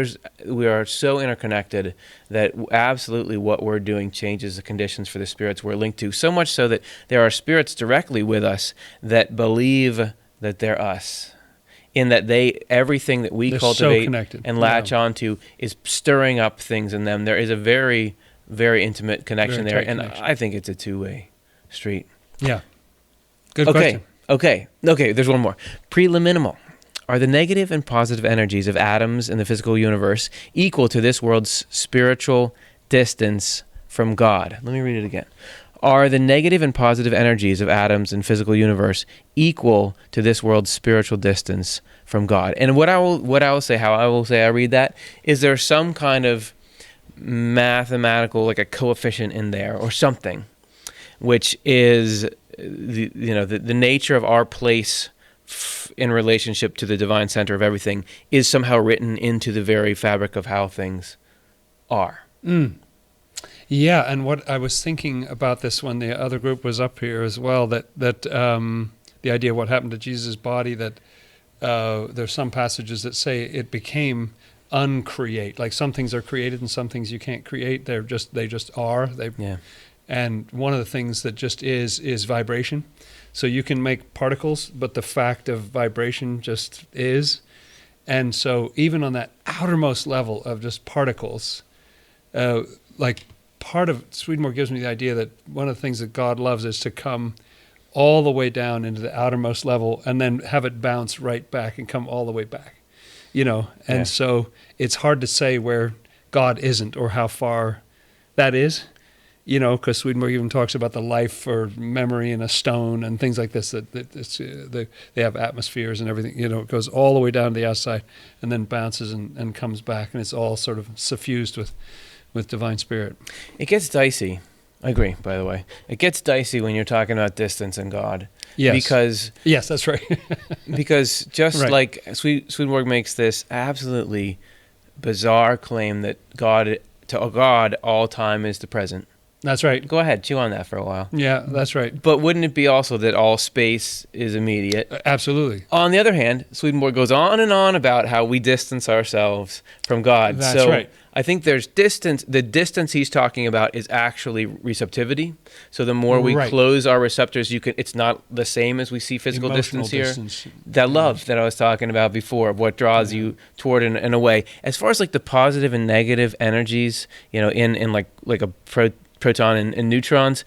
We are so interconnected that absolutely what we're doing changes the conditions for the spirits we're linked to. So much so that there are spirits directly with us that believe that they're us. In that everything that we cultivate and latch onto is stirring up things in them. There is a very, very intimate connection there. And I think it's a two-way street. Yeah. Good question. Okay, there's one more. Preliminal. Are the negative and positive energies of atoms in the physical universe equal to this world's spiritual distance from God? Let me read it again. Are the negative and positive energies of atoms in physical universe equal to this world's spiritual distance from God? And how I will say I read that, is there some kind of mathematical, like a coefficient in there or something, which is the nature of our place in relationship to the divine center of everything is somehow written into the very fabric of how things are. Yeah, and what I was thinking about this when the other group was up here as well, that the idea of what happened to Jesus' body, that there's some passages that say it became uncreate. Like some things are created and some things you can't create. They just are. And one of the things that just is vibration. So you can make particles, but the fact of vibration just is. And so even on that outermost level of just particles, like part of Swedenborg gives me the idea that one of the things that God loves is to come all the way down into the outermost level and then have it bounce right back and come all the way back, And so it's hard to say where God isn't or how far that is. Because Swedenborg even talks about the life or memory in a stone and things like this, that they have atmospheres and everything, it goes all the way down to the outside and then bounces and comes back, and it's all sort of suffused with divine spirit. It gets dicey. I agree, by the way. It gets dicey when you're talking about distance and God. Yes. Yes, that's right. Because just like Swedenborg makes this absolutely bizarre claim that to God, all time is the present. That's right. Go ahead, chew on that for a while. Yeah, that's right. But wouldn't it be also that all space is immediate? Absolutely. On the other hand, Swedenborg goes on and on about how we distance ourselves from God. That's right. I think there's distance. The distance he's talking about is actually receptivity. So the more we close our receptors, it's not the same as we see physical distance here. That love that I was talking about before, of what draws you toward in a way. As far as like the positive and negative energies, in like a proton and neutrons,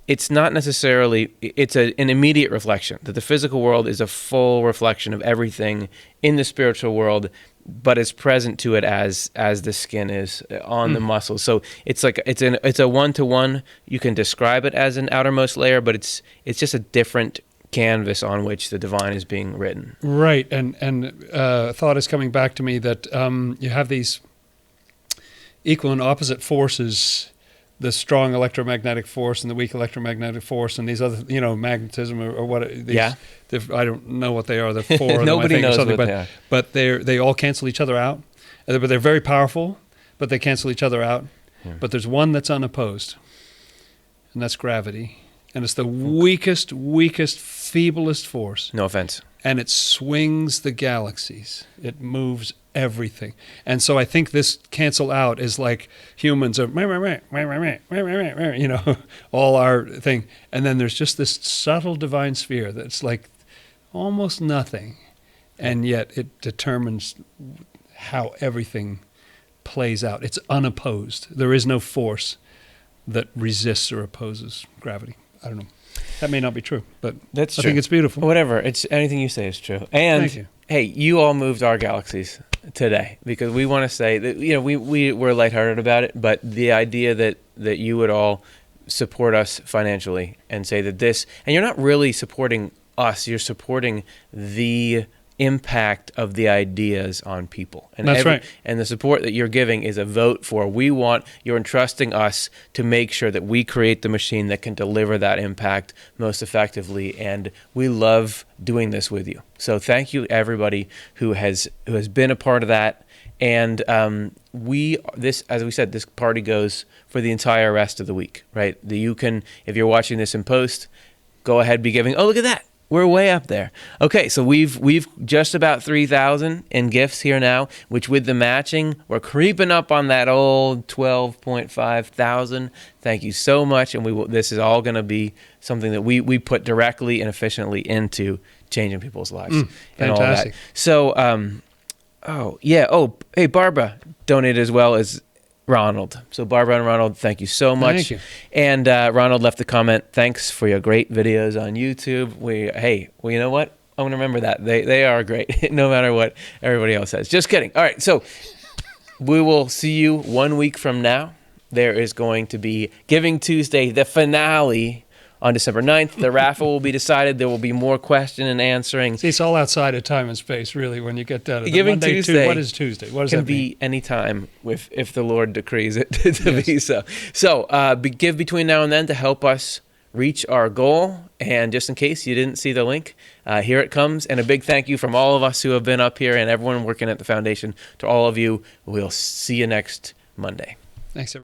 it's not necessarily, it's an immediate reflection, that the physical world is a full reflection of everything in the spiritual world, but it's present to it as the skin is on the muscles. So it's like it's a one-to-one. You can describe it as an outermost layer, but it's just a different canvas on which the divine is being written. Right, and thought is coming back to me that you have these equal and opposite forces, the strong electromagnetic force and the weak electromagnetic force, and these other, magnetism or what? I don't know what they are. The four. Nobody knows what they are. But they all cancel each other out. But they're very powerful, but they cancel each other out. Yeah. But there's one that's unopposed, and that's gravity. And it's the weakest, feeblest force. No offense. And it swings the galaxies. It moves everything. And so I think this cancel out is like humans are, all our thing. And then there's just this subtle divine sphere that's like almost nothing. And yet it determines how everything plays out. It's unopposed. There is no force that resists or opposes gravity. I don't know. That may not be true, but I think it's beautiful. Whatever. It's anything you say is true. And thank you. Hey, you all moved our galaxies today, because we want to say that we're lighthearted about it, but the idea that you would all support us financially and say that this, and you're not really supporting us, you're supporting the impact of the ideas on people. And that's right. And the support that you're giving is a vote for, you're entrusting us to make sure that we create the machine that can deliver that impact most effectively. And we love doing this with you. So thank you, everybody who has been a part of that. And as we said, this party goes for the entire rest of the week, right? You can, if you're watching this in post, go ahead, be giving. Oh, look at that. We're way up there. Okay, so we've just about 3,000 in gifts here now, which with the matching, we're creeping up on that old 12.5 thousand. Thank you so much, and this is all going to be something that we put directly and efficiently into changing people's lives. And fantastic. All that. So, hey, Barbara donated as well as Ronald. So Barbara and Ronald, thank you so much. Thank you. And Ronald left a comment. Thanks for your great videos on YouTube. You know what? I'm going to remember that. They are great, no matter what everybody else says. Just kidding. All right, so we will see you 1 week from now. There is going to be Giving Tuesday, the finale, on December 9th. The raffle will be decided. There will be more question and answering. See, it's all outside of time and space, really, when you get down to Giving Monday, Tuesday. What is Tuesday? What does can that mean? be any time if the Lord decrees it to be so. So give between now and then to help us reach our goal. And just in case you didn't see the link, here it comes. And a big thank you from all of us who have been up here and everyone working at the foundation. To all of you, we'll see you next Monday. Thanks, everyone.